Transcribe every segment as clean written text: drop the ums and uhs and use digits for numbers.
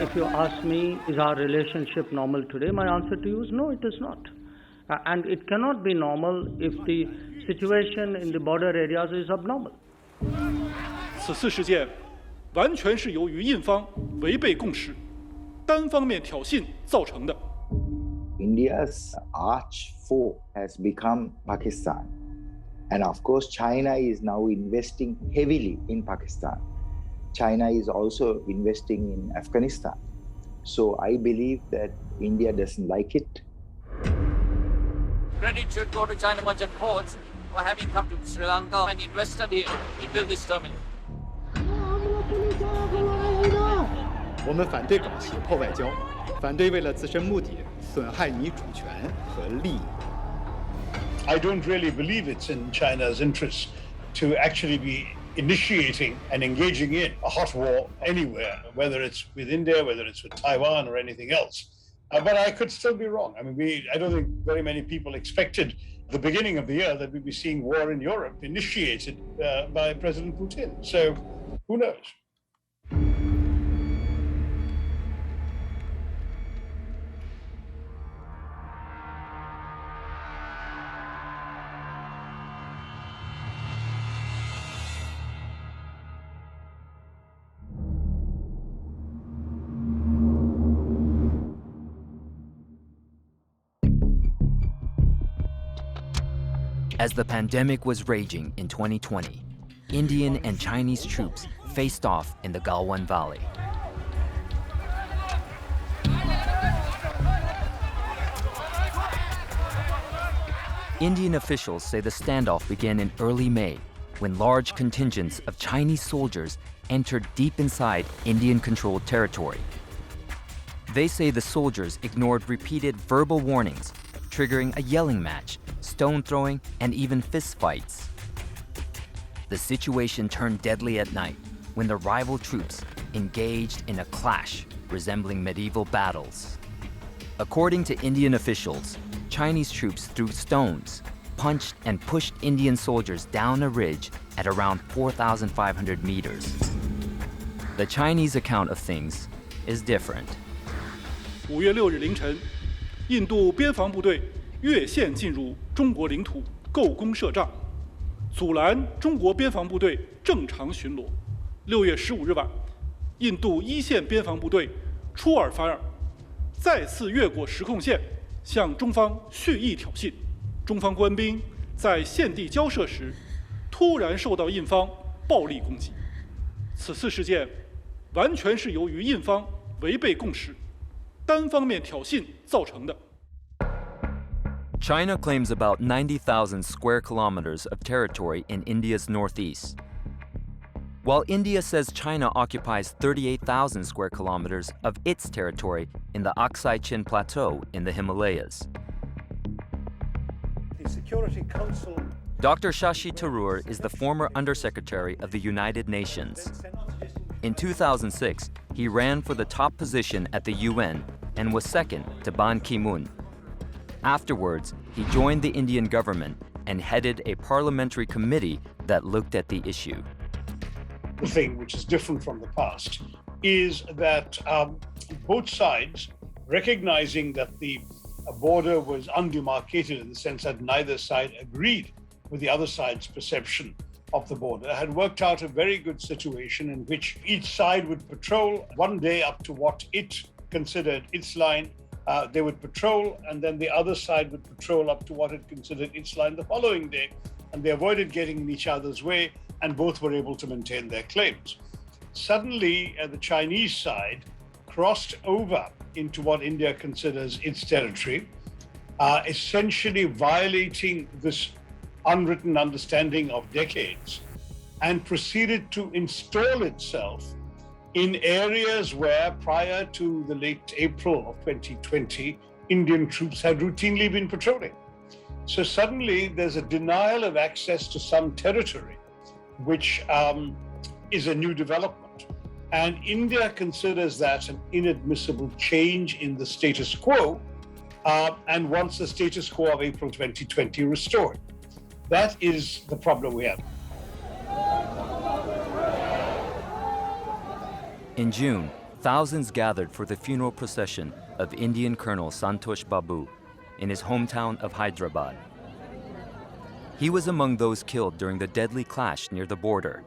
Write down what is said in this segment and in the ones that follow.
If you ask me, is our relationship normal today? My answer to you is no, it is not. And it cannot be normal if the situation in the border areas is abnormal. 此次事件完全是由于印方违背共识、单方面挑衅造成的。India's arch foe has become Pakistan. And of course, China is now investing heavily in Pakistan. China is also investing in Afghanistan. So I believe that India doesn't like it. Credit should go to China merchant ports for having come to Sri Lanka and invested here to build this terminal. 我们反对搞胁迫外交，反对为了自身目的损害你主权和利益。I don't really believe it's in China's interest to actually be initiating and engaging in a hot war anywhere, whether it's with India, whether it's with Taiwan or anything else. But I could still be wrong. I mean, I don't think very many people expected the beginning of the year that we'd be seeing war in Europe initiated by President Putin. So who knows? As the pandemic was raging in 2020, Indian and Chinese troops faced off in the Galwan Valley. Indian officials say the standoff began in early May when large contingents of Chinese soldiers entered deep inside Indian-controlled territory. They say the soldiers ignored repeated verbal warnings, triggering a yelling match, stone throwing, and even fistfights. The situation turned deadly at night when the rival troops engaged in a clash resembling medieval battles. According to Indian officials, Chinese troops threw stones, punched and pushed Indian soldiers down a ridge at around 4,500 meters. The Chinese account of things is different. 5月6日凌晨，印度边防部队越线进入中国领土，构攻设障，阻拦中国边防部队正常巡逻。6月15日晚，印度一线边防部队出尔反尔，再次越过实控线，向中方蓄意挑衅。中方官兵在现地交涉时，突然受到印方暴力攻击。此次事件完全是由于印方违背共识、单方面挑衅造成的。 China claims about 90,000 square kilometers of territory in India's northeast, while India says China occupies 38,000 square kilometers of its territory in the Aksai Chin Plateau in the Himalayas. The Security Council. Dr. Shashi Tharoor is the former Undersecretary of the United Nations. In 2006, he ran for the top position at the UN and was second to Ban Ki-moon. Afterwards, he joined the Indian government and headed a parliamentary committee that looked at the issue. The thing which is different from the past is that both sides, recognizing that the border was undemarcated in the sense that neither side agreed with the other side's perception of the border, had worked out a very good situation in which each side would patrol one day up to what it considered its line. They would patrol, and then the other side would patrol up to what it considered its line the following day, and they avoided getting in each other's way, and both were able to maintain their claims. Suddenly, the Chinese side crossed over into what India considers its territory, essentially violating this unwritten understanding of decades, and proceeded to install itself in areas where, prior to the late April of 2020, Indian troops had routinely been patrolling. So suddenly there's a denial of access to some territory, which is a new development. And India considers that an inadmissible change in the status quo and wants the status quo of April 2020 restored. That is the problem we have. In June, thousands gathered for the funeral procession of Indian Colonel Santosh Babu in his hometown of Hyderabad. He was among those killed during the deadly clash near the border.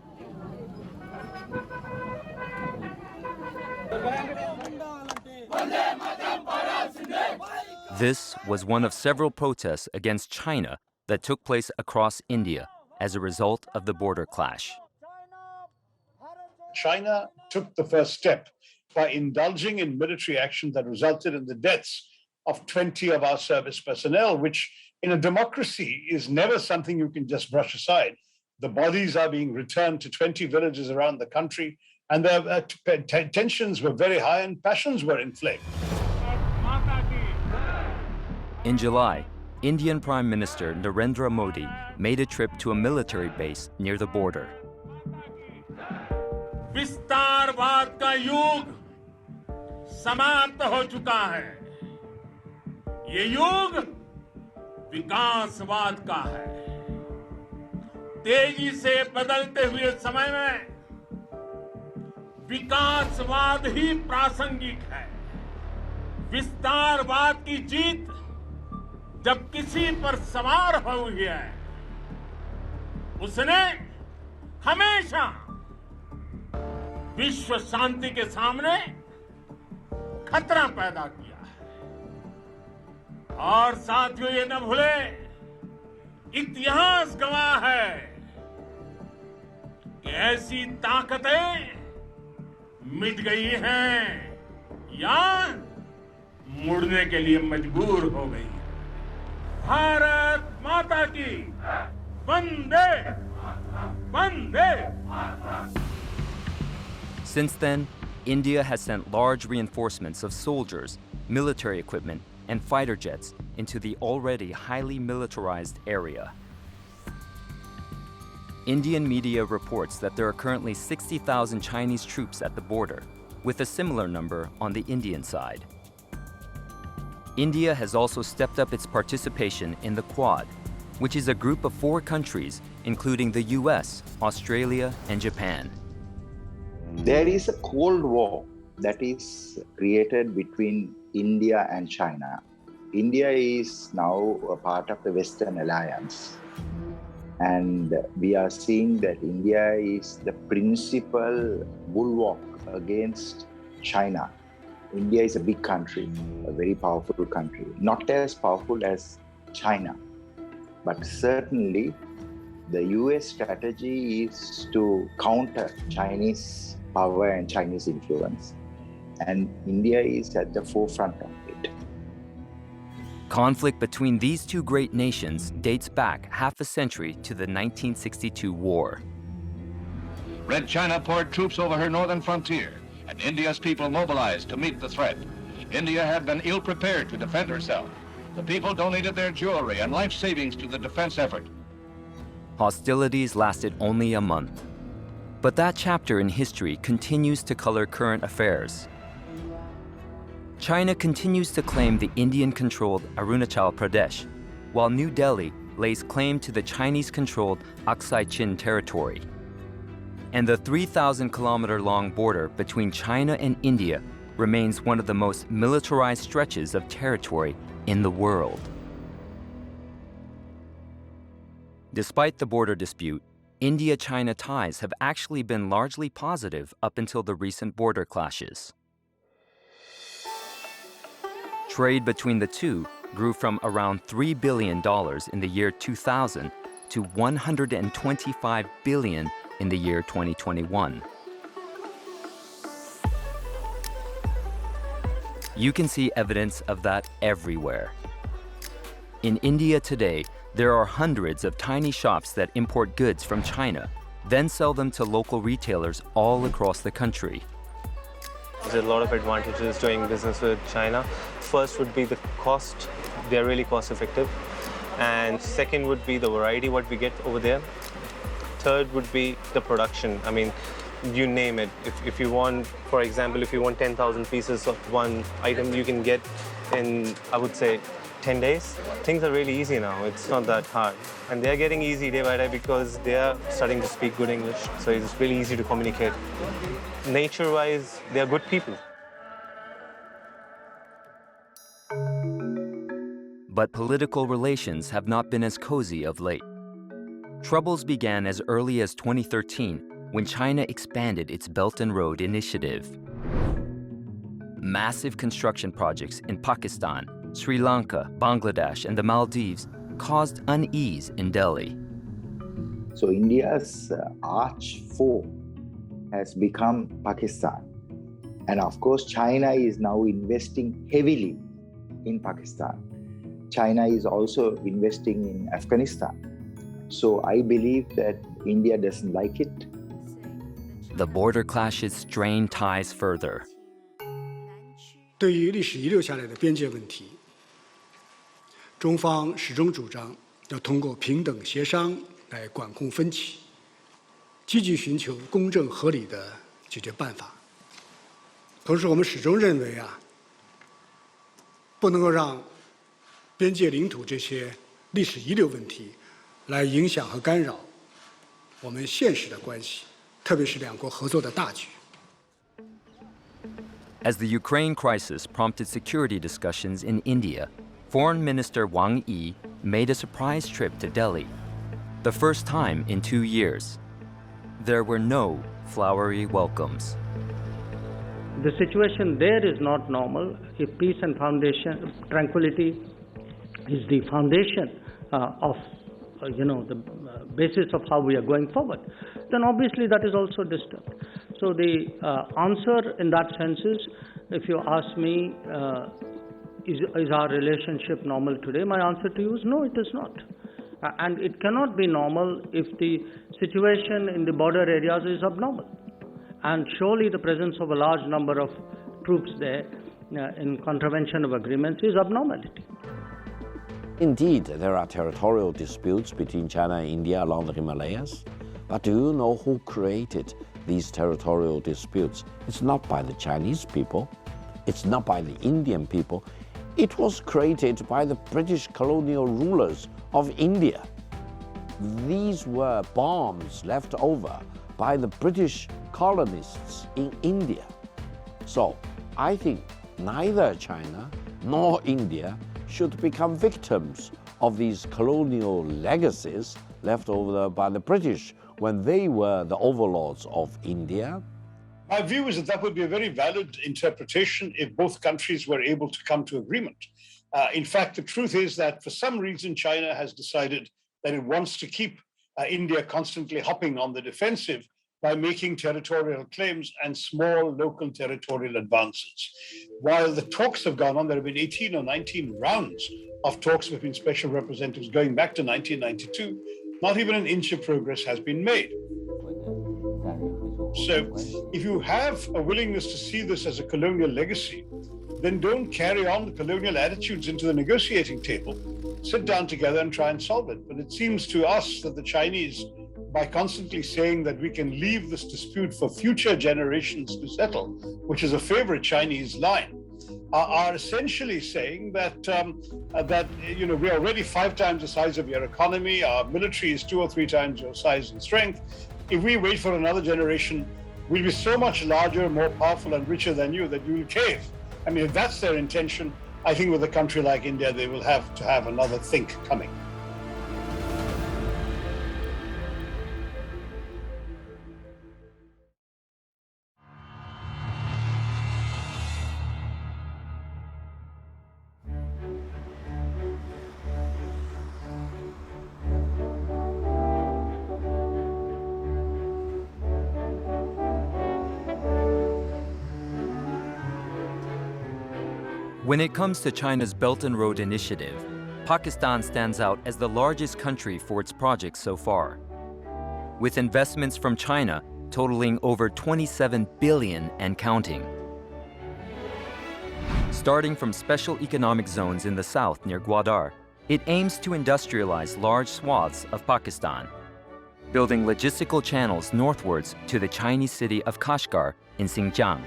This was one of several protests against China that took place across India as a result of the border clash. China took the first step by indulging in military action that resulted in the deaths of 20 of our service personnel, which in a democracy is never something you can just brush aside. The bodies are being returned to 20 villages around the country, and the tensions were very high and passions were inflamed. In July, Indian Prime Minister Narendra Modi made a trip to a military base near the border. विस्तारवाद का युग समाप्त हो चुका है। ये युग विकासवाद का है। तेजी से बदलते हुए समय में विकासवाद ही प्रासंगिक है। विस्तारवाद की जीत जब किसी पर सवार हुई है, उसने हमेशा विश्व शांति के सामने खतरा पैदा किया है। और साथियों, ये न भूले, इतिहास गवाह है कि ऐसी ताकतें मिट गई हैं या मुड़ने के लिए मजबूर हो गई। भारत माता की वंदे वंदे। Since then, India has sent large reinforcements of soldiers, military equipment, and fighter jets into the already highly militarized area. Indian media reports that there are currently 60,000 Chinese troops at the border, with a similar number on the Indian side. India has also stepped up its participation in the Quad, which is a group of 4 countries, including the US, Australia, and Japan. There is a Cold War that is created between India and China. India is now a part of the Western Alliance. And we are seeing that India is the principal bulwark against China. India is a big country, a very powerful country, not as powerful as China, but certainly the US strategy is to counter Chinese power and Chinese influence. And India is at the forefront of it. Conflict between these two great nations dates back half a century to the 1962 war. Red China poured troops over her northern frontier, and India's people mobilized to meet the threat. India had been ill-prepared to defend herself. The people donated their jewelry and life savings to the defense effort. Hostilities lasted only a month. But that chapter in history continues to color current affairs. China continues to claim the Indian-controlled Arunachal Pradesh, while New Delhi lays claim to the Chinese-controlled Aksai Chin territory. And the 3,000-kilometer-long border between China and India remains one of the most militarized stretches of territory in the world. Despite the border dispute, India-China ties have actually been largely positive up until the recent border clashes. Trade between the two grew from around $3 billion in the year 2000 to $125 billion in the year 2021. You can see evidence of that everywhere. In India today, there are hundreds of tiny shops that import goods from China, then sell them to local retailers all across the country. There's a lot of advantages doing business with China. First would be the cost. They're really cost effective. And second would be the variety what we get over there. Third would be the production. I mean, you name it. If you want, for example, if you want 10,000 pieces of one item, you can get in, I would say, 10 days. Things are really easy now. It's not that hard. And they're getting easy day by day because they are starting to speak good English. So it's really easy to communicate. Nature-wise, they are good people. but political relations have not been as cozy of late. Troubles began as early as 2013 when China expanded its Belt and Road Initiative. Massive construction projects in Pakistan, Sri Lanka, Bangladesh, and the Maldives caused unease in Delhi. So India's arch foe has become Pakistan. And of course, China is now investing heavily in Pakistan. China is also investing in Afghanistan. So I believe that India doesn't like it. The border clashes strain ties further. 对于历史遗留下来的边界问题，中方始终主张要通过平等协商来管控分歧，积极寻求公正合理的解决办法。同时，我们始终认为不能够让边界领土这些历史遗留问题来影响和干扰我们现实的关系，特别是两国合作的大局。 As the Ukraine crisis prompted security discussions in India, Foreign Minister Wang Yi made a surprise trip to Delhi, the first time in 2 years. There were no flowery welcomes. The situation there is not normal. If peace and tranquility is the foundation of the basis of how we are going forward, then obviously that is also disturbed. So the answer in that sense is, if you ask me, is our relationship normal today? My answer to you is no, it is not. And it cannot be normal if the situation in the border areas is abnormal. And surely the presence of a large number of troops there in contravention of agreements is abnormality. Indeed, there are territorial disputes between China and India along the Himalayas. But do you know who created these territorial disputes? It's not by the Chinese people. It's not by the Indian people. It was created by the British colonial rulers of India. These were bombs left over by the British colonists in India. So I think neither China nor India should become victims of these colonial legacies left over by the British when they were the overlords of India. My view is that that would be a very valid interpretation if both countries were able to come to agreement. In fact, the truth is that for some reason, China has decided that it wants to keep India constantly hopping on the defensive by making territorial claims and small local territorial advances. While the talks have gone on, there have been 18 or 19 rounds of talks between special representatives going back to 1992. Not even an inch of progress has been made. So if you have a willingness to see this as a colonial legacy, then don't carry on the colonial attitudes into the negotiating table. Sit down together and try and solve it. But it seems to us that the Chinese, by constantly saying that we can leave this dispute for future generations to settle, which is a favorite Chinese line, are essentially saying that we're already 5 times the size of your economy, our military is 2 or 3 times your size and strength. If we wait for another generation, we'll be so much larger, more powerful and richer than you that you will cave. I mean, if that's their intention, I think with a country like India, they will have to have another think coming. When it comes to China's Belt and Road Initiative, Pakistan stands out as the largest country for its projects so far, with investments from China totaling over 27 billion and counting. Starting from special economic zones in the south near Gwadar, it aims to industrialize large swaths of Pakistan, building logistical channels northwards to the Chinese city of Kashgar in Xinjiang.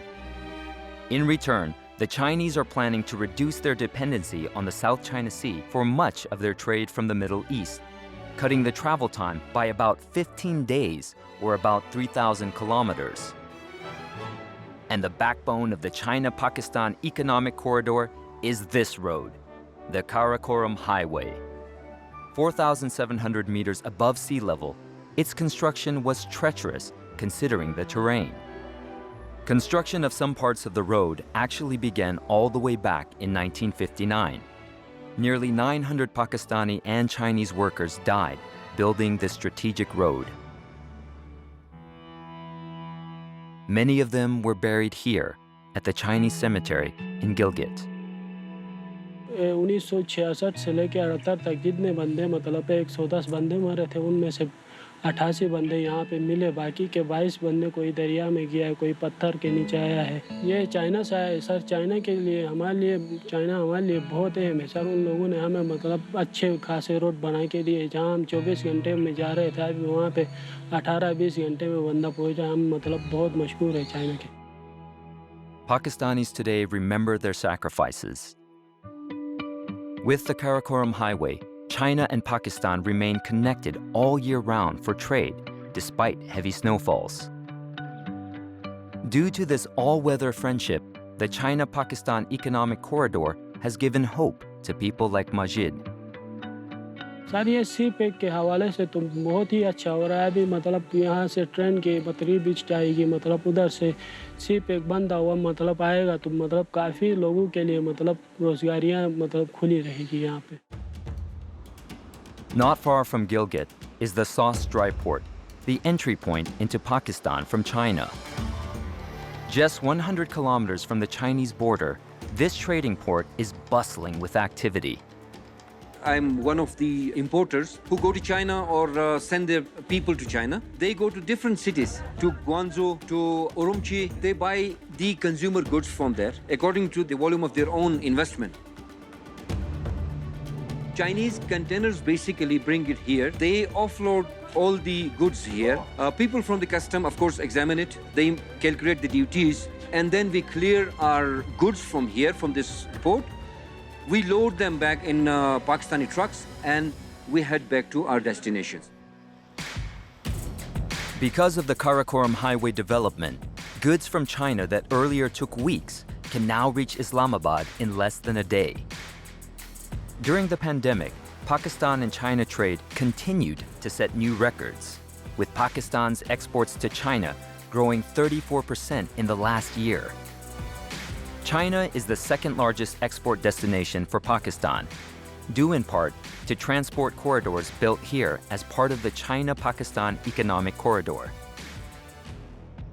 In return, the Chinese are planning to reduce their dependency on the South China Sea for much of their trade from the Middle East, cutting the travel time by about 15 days or about 3,000 kilometers. And the backbone of the China-Pakistan economic corridor is this road, the Karakoram Highway. 4,700 meters above sea level, its construction was treacherous considering the terrain. Construction of some parts of the road actually began all the way back in 1959. Nearly 900 Pakistani and Chinese workers died building this strategic road. Many of them were buried here at the Chinese cemetery in Gilgit. 1966 से लेकर 78 तक जितने बंदे मतलब 110 बंदे मरे थे उनमें से 88 बंदे यहाँ पे मिले बाकी के 22 बंदे कोई दरिया में गया है कोई पत्थर के नीचे आया है ये चाइना से आया है सर चाइना के लिए हमारे लिए चाइना हमारे लिए बहुत अहम है सर उन लोगों ने हमें मतलब अच्छे खासे रोड बना के दिए जहाँ हम 24 घंटे में जा रहे थे अभी वहाँ पे 18-20 घंटे में बंदा पहुँचा हम मतलब बहुत मशहूर है चाइना के. Pakistanis today remember their sacrifices. With the Karakoram Highway, China and Pakistan remain connected all year round for trade, despite heavy snowfalls. Due to this all-weather friendship, the China-Pakistan Economic Corridor has given hope to people like Majid. Sir ये सी pack के हवाले से तो बहुत ही अच्छा हो रहा है अभी मतलब यहाँ से ट्रेन की बतरी बीच जाएगी मतलब उधर से सी पैक बंद हुआ मतलब आएगा तो मतलब काफ़ी लोगों के लिए मतलब रोजगारियाँ मतलब खुली रहेगी यहाँ पे. Not far from Gilgit is the Sauce Dry Port, the entry point into Pakistan from China. Just 100 kilometers from the Chinese border, this trading port is bustling with activity. I'm one of the importers who go to China or send their people to China. They go to different cities, to Guangzhou, to Urumqi. They buy the consumer goods from there according to the volume of their own investment. Chinese containers basically bring it here. They offload all the goods here. People from the custom, of course, examine it. They calculate the duties. And then we clear our goods from here, from this port. We load them back in Pakistani trucks and we head back to our destinations. Because of the Karakoram Highway development, goods from China that earlier took weeks can now reach Islamabad in less than a day. During the pandemic, Pakistan and China trade continued to set new records, with Pakistan's exports to China growing 34% in the last year. China is the second largest export destination for Pakistan, due in part to transport corridors built here as part of the China-Pakistan Economic Corridor.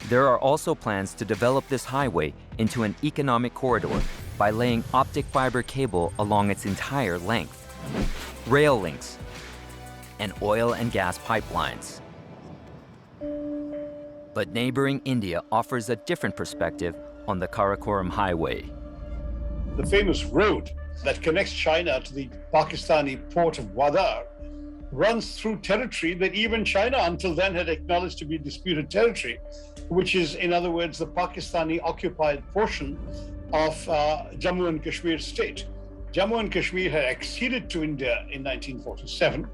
There are also plans to develop this highway into an economic corridor by laying optic fiber cable along its entire length, rail links, and oil and gas pipelines. But neighboring India offers a different perspective on the Karakoram Highway. The famous road that connects China to the Pakistani port of Gwadar runs through territory that even China until then had acknowledged to be disputed territory, which is, in other words, the Pakistani occupied portion of Jammu and Kashmir state. Jammu and Kashmir had acceded to India in 1947.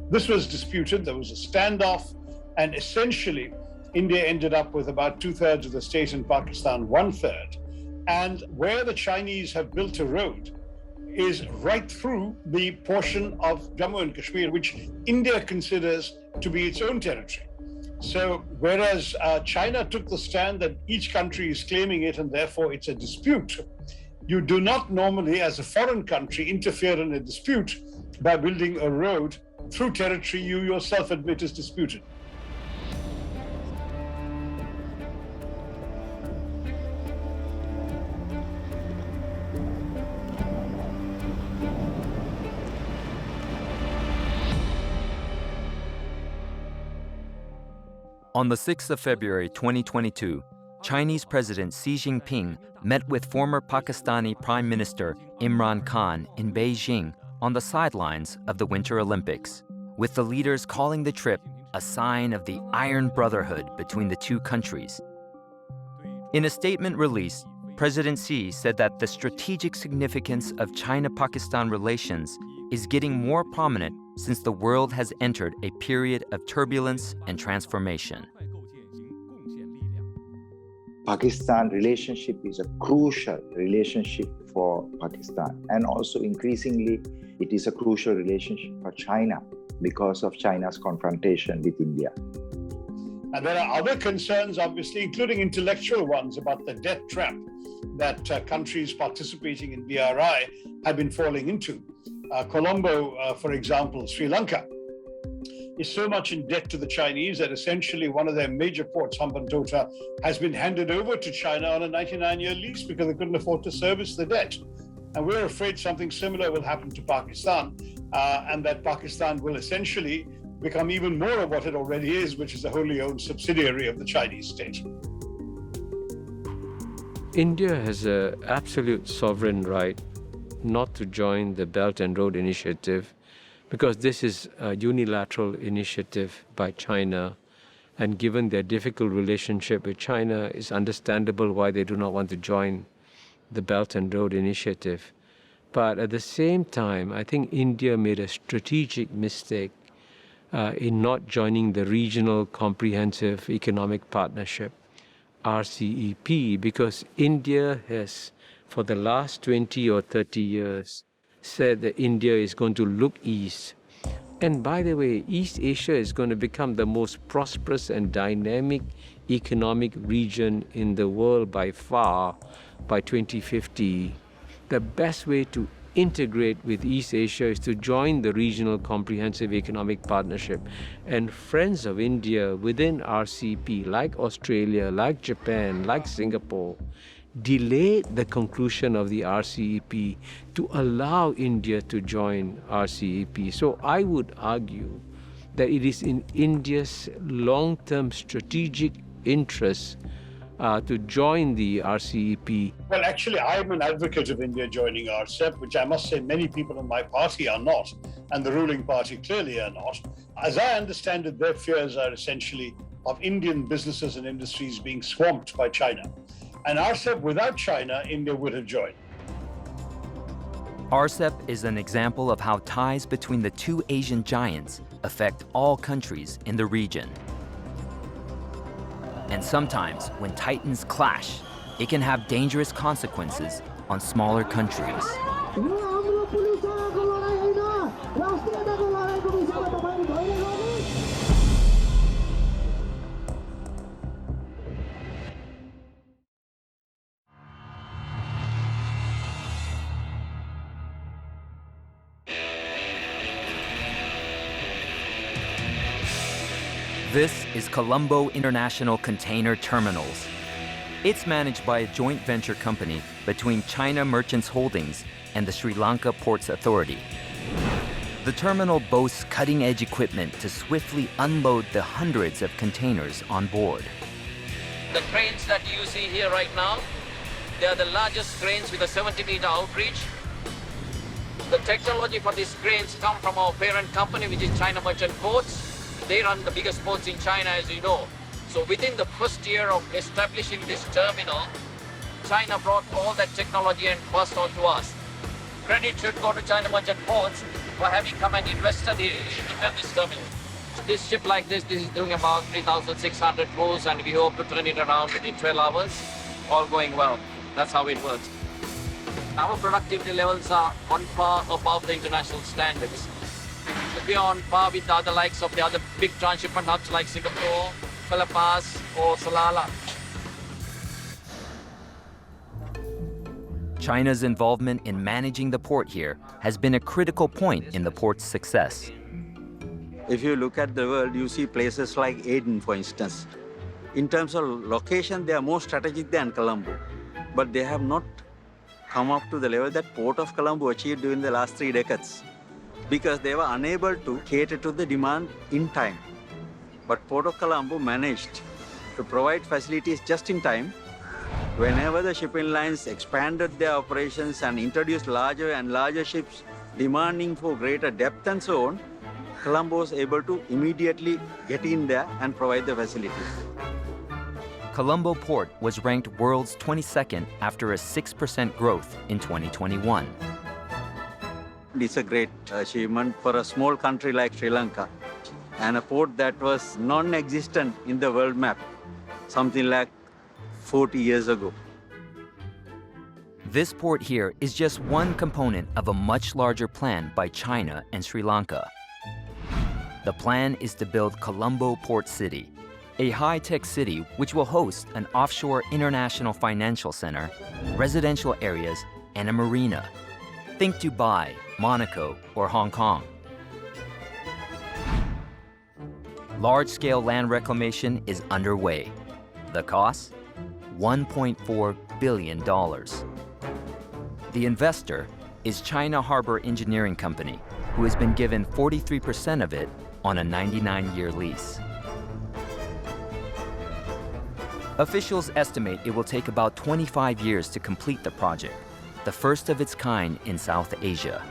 This was disputed, there was a standoff, and essentially India ended up with about 2/3 of the state and Pakistan 1/3. And where the Chinese have built a road is right through the portion of Jammu and Kashmir, which India considers to be its own territory. So whereas China took the stand that each country is claiming it and therefore it's a dispute, you do not normally, as a foreign country, interfere in a dispute by building a road through territory you yourself admit is disputed. On the 6th of February 2022, Chinese President Xi Jinping met with former Pakistani Prime Minister Imran Khan in Beijing on the sidelines of the Winter Olympics, with the leaders calling the trip a sign of the Iron Brotherhood between the two countries. In a statement released, President Xi said that the strategic significance of China-Pakistan relations is getting more prominent since the world has entered a period of turbulence and transformation. Pakistan relationship is a crucial relationship for Pakistan, and also increasingly it is a crucial relationship for China because of China's confrontation with India. And there are other concerns, obviously, including intellectual ones, about the debt trap that countries participating in BRI have been falling into. Colombo, for example, Sri Lanka, is so much in debt to the Chinese that essentially one of their major ports, Hambantota, has been handed over to China on a 99-year lease because they couldn't afford to service the debt. And we're afraid something similar will happen to Pakistan, and that Pakistan will essentially become even more of what it already is, which is a wholly owned subsidiary of the Chinese state. India has an absolute sovereign right not to join the Belt and Road Initiative, because this is a unilateral initiative by China, and given their difficult relationship with China, it's understandable why they do not want to join the Belt and Road Initiative. But at the same time, I think India made a strategic mistake in not joining the Regional Comprehensive Economic Partnership, RCEP, because India has, for the last 20 or 30 years, said that India is going to look east. And by the way, East Asia is going to become the most prosperous and dynamic economic region in the world by far by 2050. The best way to integrate with East Asia is to join the Regional Comprehensive Economic Partnership. And friends of India within RCEP, like Australia, like Japan, like Singapore, delayed the conclusion of the RCEP to allow India to join RCEP. So I would argue that it is in India's long-term strategic interest to join the RCEP. Well, actually, I'm an advocate of India joining RCEP, which I must say many people in my party are not, and the ruling party clearly are not. As I understand it, their fears are essentially of Indian businesses and industries being swamped by China. And RCEP, without China, India would have joined. RCEP is an example of how ties between the two Asian giants affect all countries in the region. And sometimes, when titans clash, it can have dangerous consequences on smaller countries. This is Colombo International Container Terminals. It's managed by a joint venture company between China Merchants Holdings and the Sri Lanka Ports Authority. The terminal boasts cutting-edge equipment to swiftly unload the hundreds of containers on board. The cranes that you see here right now, they are the largest cranes with a 70-meter outreach. The technology for these cranes come from our parent company, which is China Merchant Ports. They run the biggest ports in China, as you know. So within the first year of establishing this terminal, China brought all that technology and passed on to us. Credit should go to China Merchant Ports for having come and invested in this terminal. This ship like this is doing about 3,600 crores, and we hope to turn it around within 12 hours, all going well. That's how it works. Our productivity levels are on par above the international standards. We are on par with the other likes of the other big transshipment hubs like Singapore, Philippines, or Salalah. China's involvement in managing the port here has been a critical point in the port's success. If you look at the world, you see places like Aden, for instance. In terms of location, they are more strategic than Colombo, but they have not come up to the level that Port of Colombo achieved during the last 3 decades, because they were unable to cater to the demand in time. But Port of Colombo managed to provide facilities just in time. Whenever the shipping lines expanded their operations and introduced larger and larger ships demanding for greater depth and so on, Colombo was able to immediately get in there and provide the facilities. Colombo Port was ranked world's 22nd after a 6% growth in 2021. It's a great achievement for a small country like Sri Lanka, and a port that was non-existent in the world map, something like 40 years ago. This port here is just one component of a much larger plan by China and Sri Lanka. The plan is to build Colombo Port City, a high-tech city which will host an offshore international financial center, residential areas, and a marina. Think Dubai, Monaco, or Hong Kong. Large-scale land reclamation is underway. The cost? $1.4 billion. The investor is China Harbor Engineering Company, who has been given 43% of it on a 99-year lease. Officials estimate it will take about 25 years to complete the project, the first of its kind in South Asia.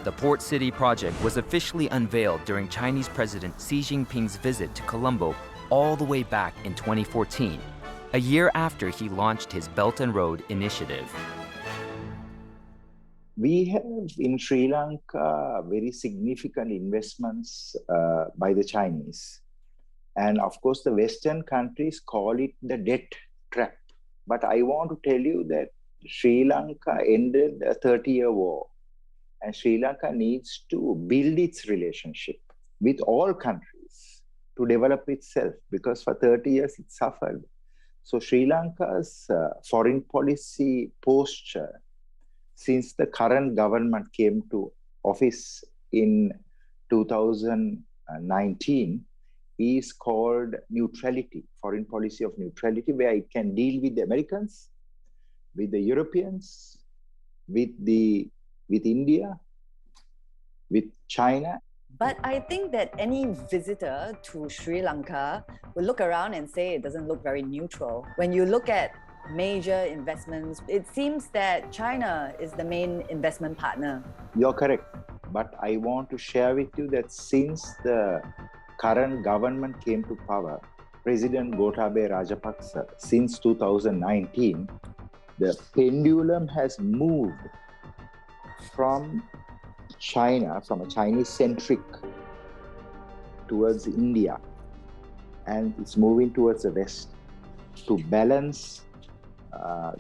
The Port City project was officially unveiled during Chinese President Xi Jinping's visit to Colombo all the way back in 2014, a year after he launched his Belt and Road Initiative. We have in Sri Lanka very significant investments by the Chinese. And of course, the Western countries call it the debt trap. But I want to tell you that Sri Lanka ended a 30-year war. And Sri Lanka needs to build its relationship with all countries to develop itself, because for 30 years it suffered. So Sri Lanka's foreign policy posture since the current government came to office in 2019 is called neutrality, foreign policy of neutrality, where it can deal with the Americans, with the Europeans, with India, with China. But I think that any visitor to Sri Lanka will look around and say it doesn't look very neutral. When you look at major investments, it seems that China is the main investment partner. You're correct. But I want to share with you that since the current government came to power, President Gotabaya Rajapaksa, since 2019, the pendulum has moved from China, from a Chinese-centric towards India, and it's moving towards the West to balance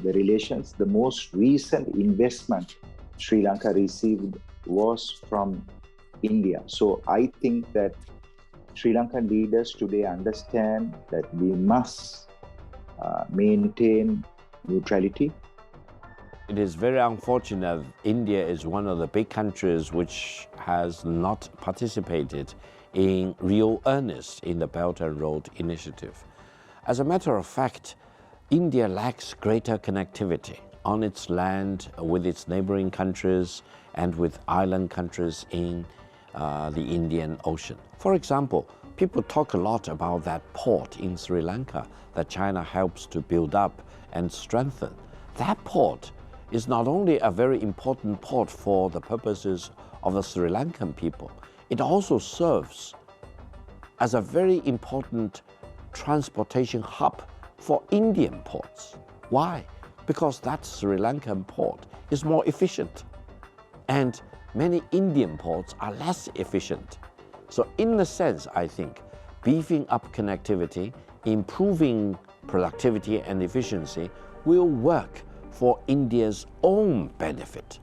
the relations. The most recent investment Sri Lanka received was from India. So I think that Sri Lankan leaders today understand that we must maintain neutrality. It is very unfortunate India is one of the big countries which has not participated in real earnest in the Belt and Road Initiative. As a matter of fact, India lacks greater connectivity on its land with its neighboring countries and with island countries in the Indian Ocean. For example, people talk a lot about that port in Sri Lanka that China helps to build up and strengthen. That port is not only a very important port for the purposes of the Sri Lankan people, it also serves as a very important transportation hub for Indian ports. Why? Because that Sri Lankan port is more efficient, and many Indian ports are less efficient. So in a sense, I think, beefing up connectivity, improving productivity and efficiency will work for India's own benefit.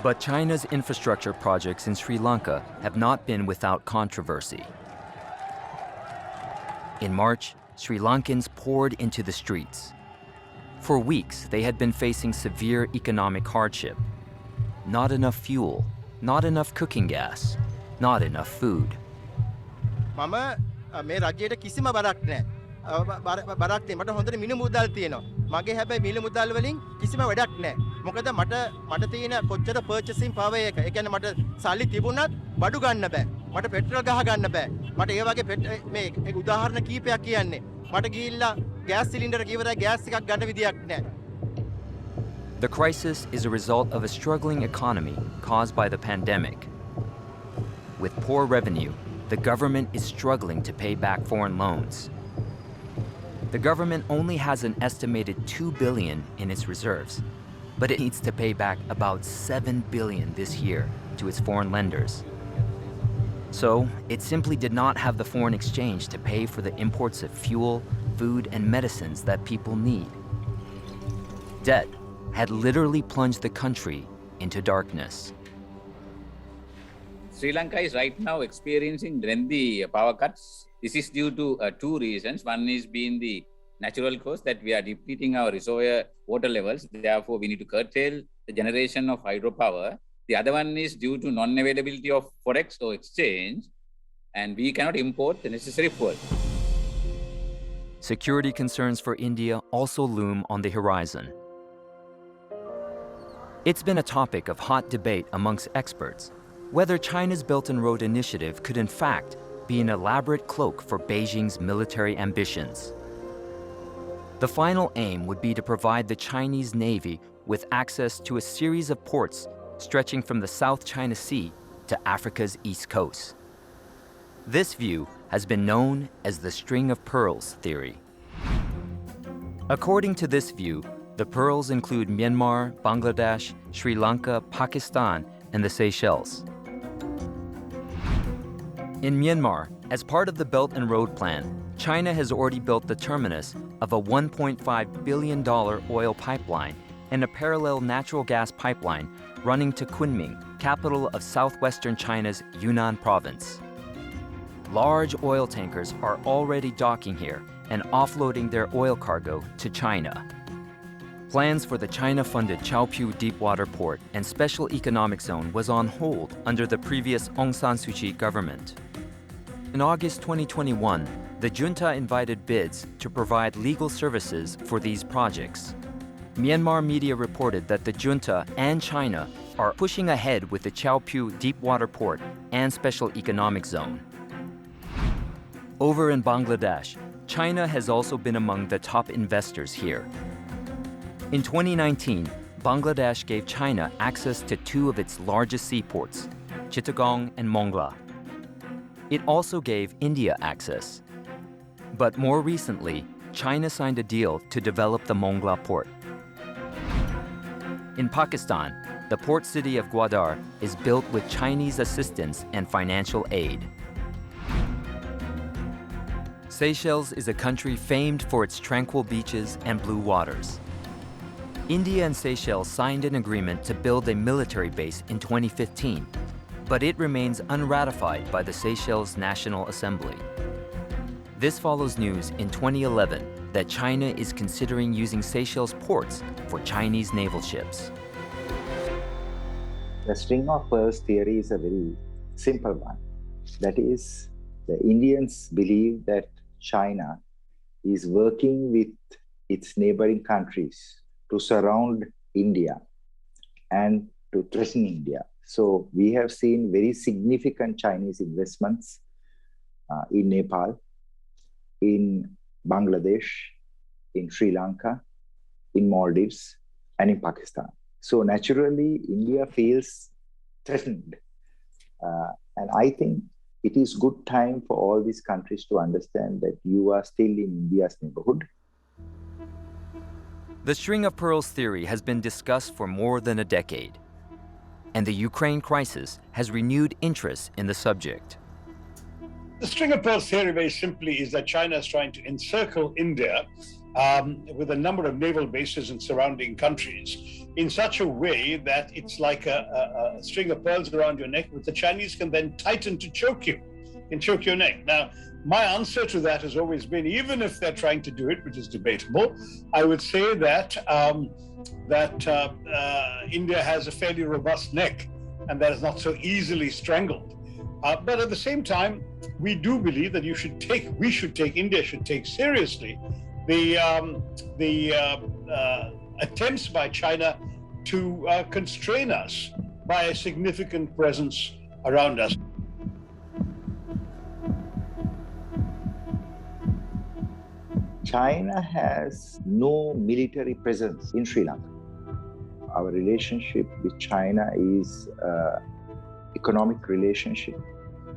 But China's infrastructure projects in Sri Lanka have not been without controversy. In March, Sri Lankans poured into the streets. For weeks, they had been facing severe economic hardship. Not enough fuel, not enough cooking gas, not enough food. මම මේ රජයට කිසිම බරක් නැහැ. බරක් තියෙන මට හොඳට මිල මුදල් තියෙනවා. මගේ හැබැයි මිල මුදල් වලින් කිසිම වැඩක් නැහැ. මොකද මට තියෙන කොච්චර purchasing power එක. ඒ කියන්නේ මට සල්ලි තිබුණත් බඩු ගන්න බෑ. මට පෙට්‍රල් ගහ ගන්න බෑ. මට ඒ වගේ මේ උදාහරණ කීපයක් කියන්නේ. මට ගිහිල්ලා gas cylinder එක ඉවරයි gas එකක් ගන්න විදියක් නැහැ. The crisis is a result of a struggling economy caused by the pandemic. With poor revenue, the government is struggling to pay back foreign loans. The government only has an estimated $2 billion in its reserves, but it needs to pay back about $7 billion this year to its foreign lenders. So it simply did not have the foreign exchange to pay for the imports of fuel, food and medicines that people need. Debt had literally plunged the country into darkness. Sri Lanka is right now experiencing lengthy power cuts. This is due to two reasons. One is being the natural cause that we are depleting our reservoir water levels. Therefore, we need to curtail the generation of hydropower. The other one is due to non-availability of forex or exchange, and we cannot import the necessary fuel. Security concerns for India also loom on the horizon. It's been a topic of hot debate amongst experts whether China's Belt and Road Initiative could in fact be an elaborate cloak for Beijing's military ambitions. The final aim would be to provide the Chinese Navy with access to a series of ports stretching from the South China Sea to Africa's east coast. This view has been known as the String of Pearls theory. According to this view, the pearls include Myanmar, Bangladesh, Sri Lanka, Pakistan, and the Seychelles. In Myanmar, as part of the Belt and Road Plan, China has already built the terminus of a $1.5 billion oil pipeline and a parallel natural gas pipeline running to Kunming, capital of southwestern China's Yunnan province. Large oil tankers are already docking here and offloading their oil cargo to China. Plans for the China-funded Chaopiu Deepwater Port and Special Economic Zone was on hold under the previous Aung San Suu Kyi government. In August 2021, the junta invited bids to provide legal services for these projects. Myanmar media reported that the junta and China are pushing ahead with the Chaopiu Deepwater Port and Special Economic Zone. Over in Bangladesh, China has also been among the top investors here. In 2019, Bangladesh gave China access to two of its largest seaports, Chittagong and Mongla. It also gave India access. But more recently, China signed a deal to develop the Mongla port. In Pakistan, the port city of Gwadar is built with Chinese assistance and financial aid. Seychelles is a country famed for its tranquil beaches and blue waters. India and Seychelles signed an agreement to build a military base in 2015, but it remains unratified by the Seychelles National Assembly. This follows news in 2011 that China is considering using Seychelles ports for Chinese naval ships. The string of pearls theory is a very simple one. That is, the Indians believe that China is working with its neighboring countries to surround India and to threaten India. So we have seen very significant Chinese investments in Nepal, in Bangladesh, in Sri Lanka, in Maldives, and in Pakistan. So naturally, India feels threatened. And I think it is good time for all these countries to understand that you are still in India's neighborhood. The string of pearls theory has been discussed for more than a decade, and the Ukraine crisis has renewed interest in the subject. The string of pearls theory very simply is that China is trying to encircle India with a number of naval bases in surrounding countries in such a way that it's like a string of pearls around your neck, which the Chinese can then tighten to choke you, can choke your neck. Now, my answer to that has always been, even if they're trying to do it, which is debatable, I would say that India has a fairly robust neck, and that is not so easily strangled. But at the same time, we do believe that India should take seriously the attempts by China to constrain us by a significant presence around us. China has no military presence in Sri Lanka. Our relationship with China is an economic relationship.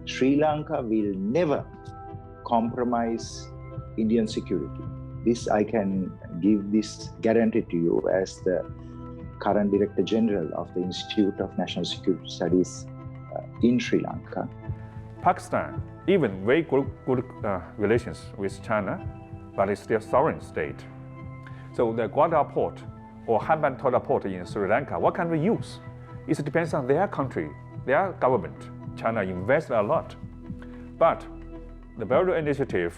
Sri Lanka will never compromise Indian security. This I can give this guarantee to you as the current Director General of the Institute of National Security Studies in Sri Lanka. Pakistan, even very good relations with China, but it's still a sovereign state. So the Gwadar port or Hambantota port in Sri Lanka, what can we use? It depends on their country, their government. China invests a lot. But the Belt and Road Initiative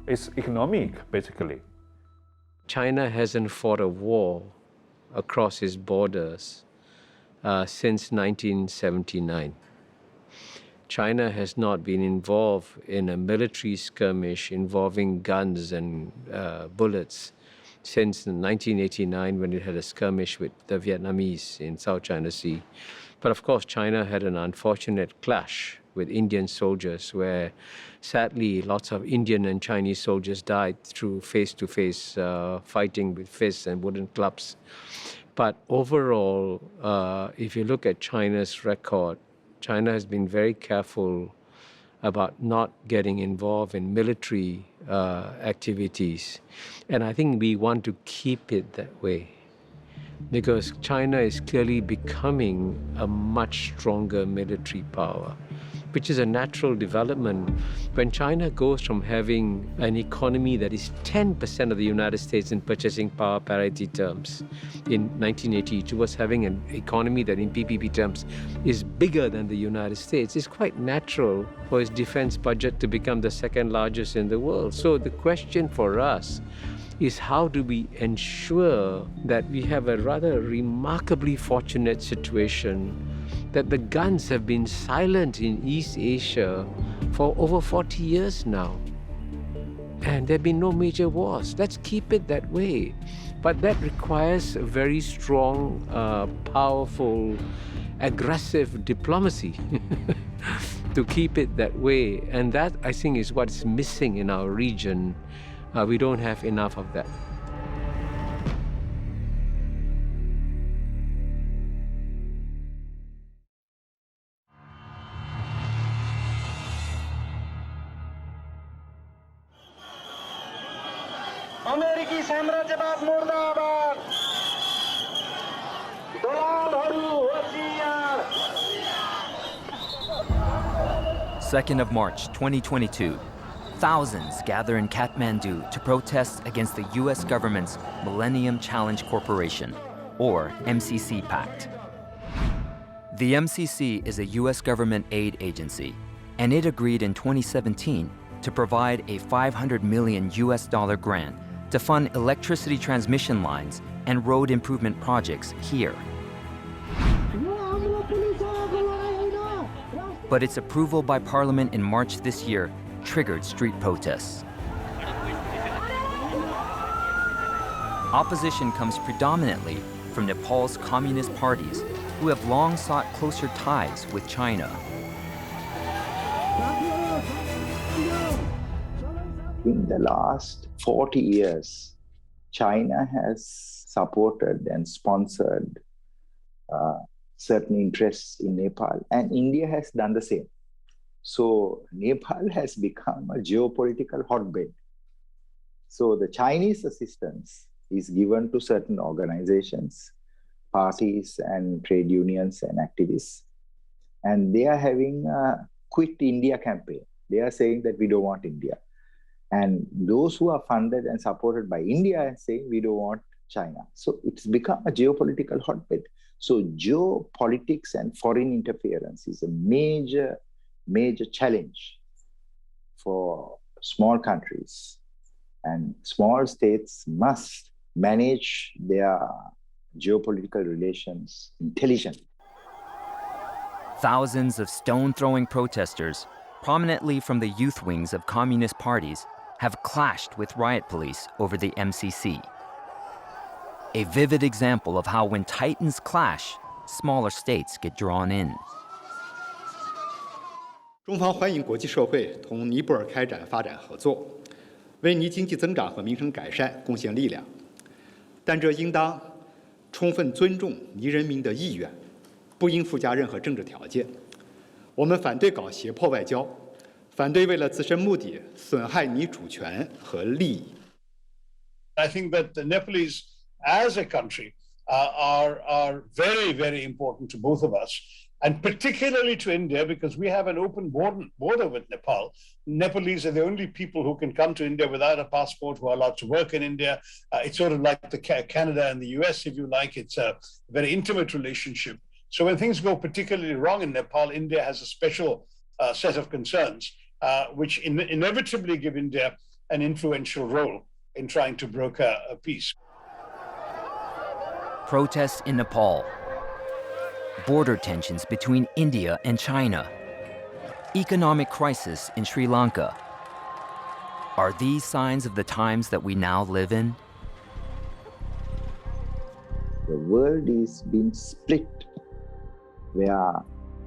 is economic, basically. China hasn't fought a war across its borders since 1979. China has not been involved in a military skirmish involving guns and bullets since 1989 when it had a skirmish with the Vietnamese in South China Sea. But of course, China had an unfortunate clash with Indian soldiers where sadly lots of Indian and Chinese soldiers died through face-to-face fighting with fists and wooden clubs. But overall, if you look at China's record, China has been very careful about not getting involved in military activities. And I think we want to keep it that way, because China is clearly becoming a much stronger military power, which is a natural development. When China goes from having an economy that is 10% of the United States in purchasing power parity terms in 1980 towards having an economy that in PPP terms is bigger than the United States, it's quite natural for its defense budget to become the second largest in the world. So the question for us is how do we ensure that we have a rather remarkably fortunate situation that the guns have been silent in East Asia for over 40 years now. And there have been no major wars. Let's keep it that way. But that requires a very strong, powerful, aggressive diplomacy to keep it that way. And that, I think, is what's missing in our region. We don't have enough of that. अमेरिकी साम्राज्यवाद मुर्दाबाद दलालहरू होशियार 2nd of March 2022, thousands gather in Kathmandu to protest against the US government's Millennium Challenge Corporation, or MCC Pact. The MCC is a US government aid agency, and it agreed in 2017 to provide a $500 million grant to fund electricity transmission lines and road improvement projects here. But its approval by Parliament in March this year triggered street protests. Opposition comes predominantly from Nepal's communist parties, who have long sought closer ties with China. In the last 40 years, China has supported and sponsored certain interests in Nepal, and India has done the same. So Nepal has become a geopolitical hotbed. So the Chinese assistance is given to certain organizations, parties and trade unions and activists, and they are having a quit India campaign. They are saying that we don't want India. And those who are funded and supported by India are saying we don't want China. So it's become a geopolitical hotbed. So geopolitics and foreign interference is a major, major challenge for small countries. And small states must manage their geopolitical relations intelligently. Thousands of stone-throwing protesters, prominently from the youth wings of communist parties, have clashed with riot police over the MCC. A vivid example of how when titans clash, smaller states get drawn in. 中方欢迎国际社会同尼泊尔开展发展合作，为尼经济增长和民生改善贡献力量，但这应当充分尊重尼人民的意愿，不应附加任何政治条件。我们反对搞胁迫外交，反对为了自身目的损害尼主权和利益。I think that the Nepalese, as a country, are very, very important to both of us. and particularly to India, because we have an open border with Nepal. Nepalese are the only people who can come to India without a passport, who are allowed to work in India. It's sort of like the Canada and the US, if you like. It's a very intimate relationship. So when things go particularly wrong in Nepal, India has a special set of concerns, which inevitably give India an influential role in trying to broker a peace. Protests in Nepal. Border tensions between India and China. Economic crisis in Sri Lanka. Are these signs of the times that we now live in? The world is being split, where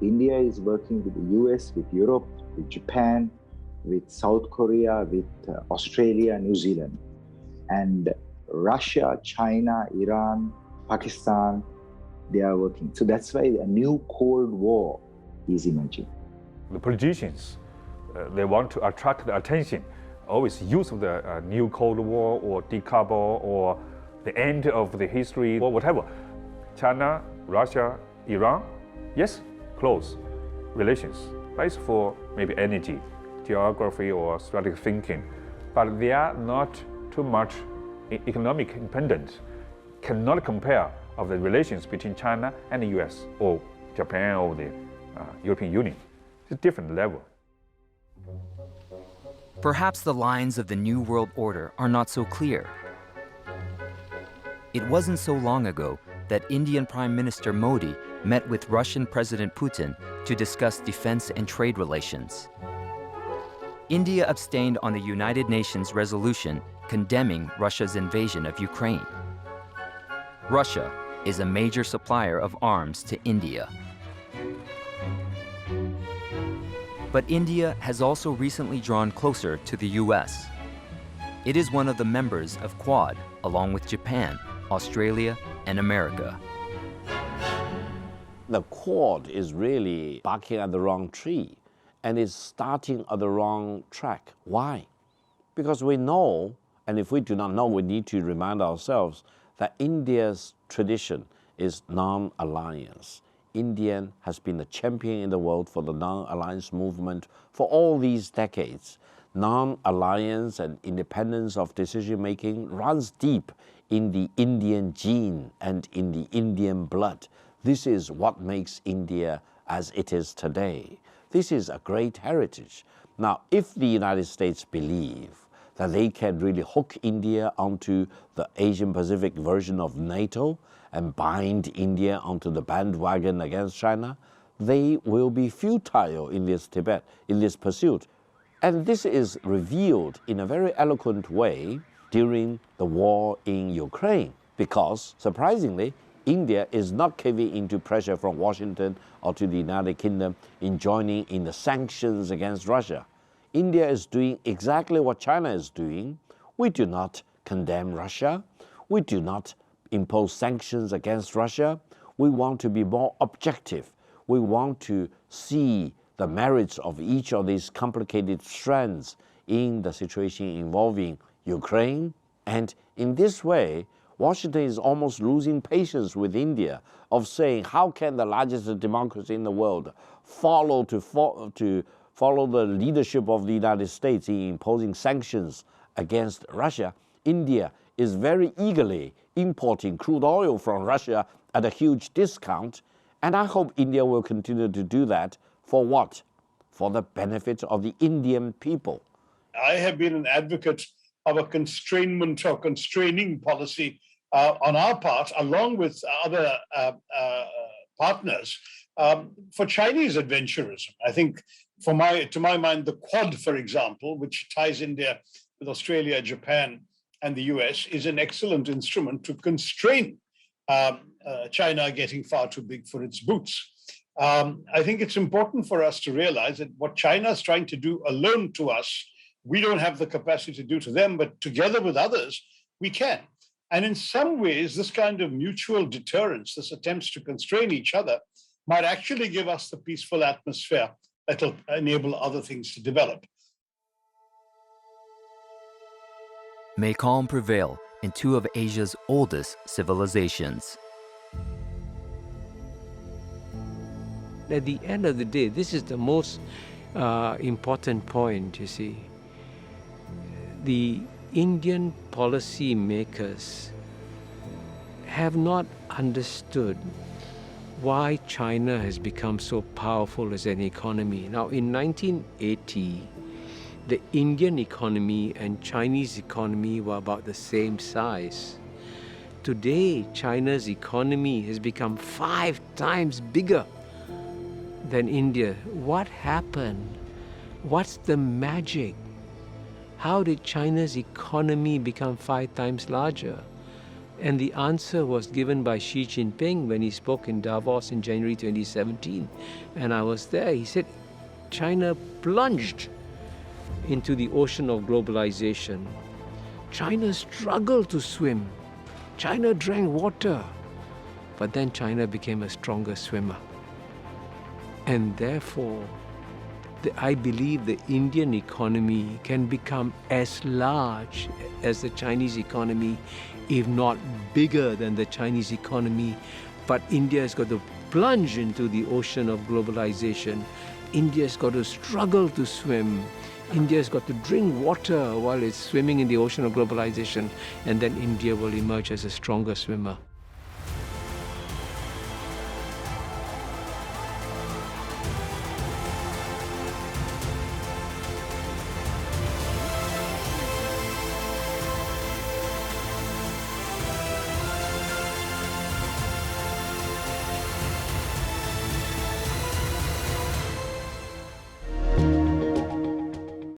India is working with the US, with Europe, with Japan, with South Korea, with Australia, New Zealand. And Russia, China, Iran, Pakistan, they are working. So that's why a new Cold War is emerging. The politicians, they want to attract the attention, always use the new Cold War or decouple or the end of the history or whatever. China, Russia, Iran, yes, close relations. But it's for maybe energy, geography or strategic thinking. But they are not too much economic independent, cannot compare of the relations between China and the US or Japan or the European Union. It's a different level. Perhaps the lines of the New World Order are not so clear. It wasn't so long ago that Indian Prime Minister Modi met with Russian President Putin to discuss defense and trade relations. India abstained on the United Nations resolution condemning Russia's invasion of Ukraine. Russia is a major supplier of arms to India. But India has also recently drawn closer to the US. It is one of the members of Quad, along with Japan, Australia, and America. The Quad is really barking at the wrong tree and is starting at the wrong track. Why? Because we know, and if we do not know, we need to remind ourselves that India's tradition is non-alliance. India has been the champion in the world for the non-alliance movement for all these decades. Non-alliance and independence of decision-making runs deep in the Indian gene and in the Indian blood. This is what makes India as it is today. This is a great heritage. Now, if the United States believe that they can really hook India onto the Asian-Pacific version of NATO and bind India onto the bandwagon against China, they will be futile in this debate, in this pursuit. And this is revealed in a very eloquent way during the war in Ukraine, because, surprisingly, India is not caving into pressure from Washington or to the United Kingdom in joining in the sanctions against Russia. India is doing exactly what China is doing. We do not condemn Russia. We do not impose sanctions against Russia. We want to be more objective. We want to see the merits of each of these complicated strands in the situation involving Ukraine. And in this way, Washington is almost losing patience with India of saying, how can the largest democracy in the world follow the leadership of the United States in imposing sanctions against Russia? India is very eagerly importing crude oil from Russia at a huge discount, and I hope India will continue to do that. For what? For the benefit of the Indian people. I have been an advocate of a constrainment or constraining policy on our part, along with other partners, for Chinese adventurism. I think, to my mind, the Quad, for example, which ties India with Australia, Japan, and the US, is an excellent instrument to constrain China getting far too big for its boots. I think it's important for us to realize that what China is trying to do alone to us, we don't have the capacity to do to them, but together with others, we can. And in some ways, this kind of mutual deterrence, this attempts to constrain each other, might actually give us the peaceful atmosphere that will enable other things to develop. May calm prevail in two of Asia's oldest civilizations. at the end of the day, this is the most important point, you see. The Indian policy makers have not understood why China has become so powerful as an economy. Now, in 1980, the Indian economy and Chinese economy were about the same size. Today, China's economy has become 5 times bigger than India. What happened? What's the magic? How did China's economy become 5 times larger? And the answer was given by Xi Jinping when he spoke in Davos in January 2017. And I was there. He said, China plunged into the ocean of globalization. China struggled to swim. China drank water. But then China became a stronger swimmer. And therefore, I believe the Indian economy can become as large as the Chinese economy, if not bigger than the Chinese economy. But India has got to plunge into the ocean of globalization. India has got to struggle to swim. India has got to drink water while it's swimming in the ocean of globalization. And then India will emerge as a stronger swimmer.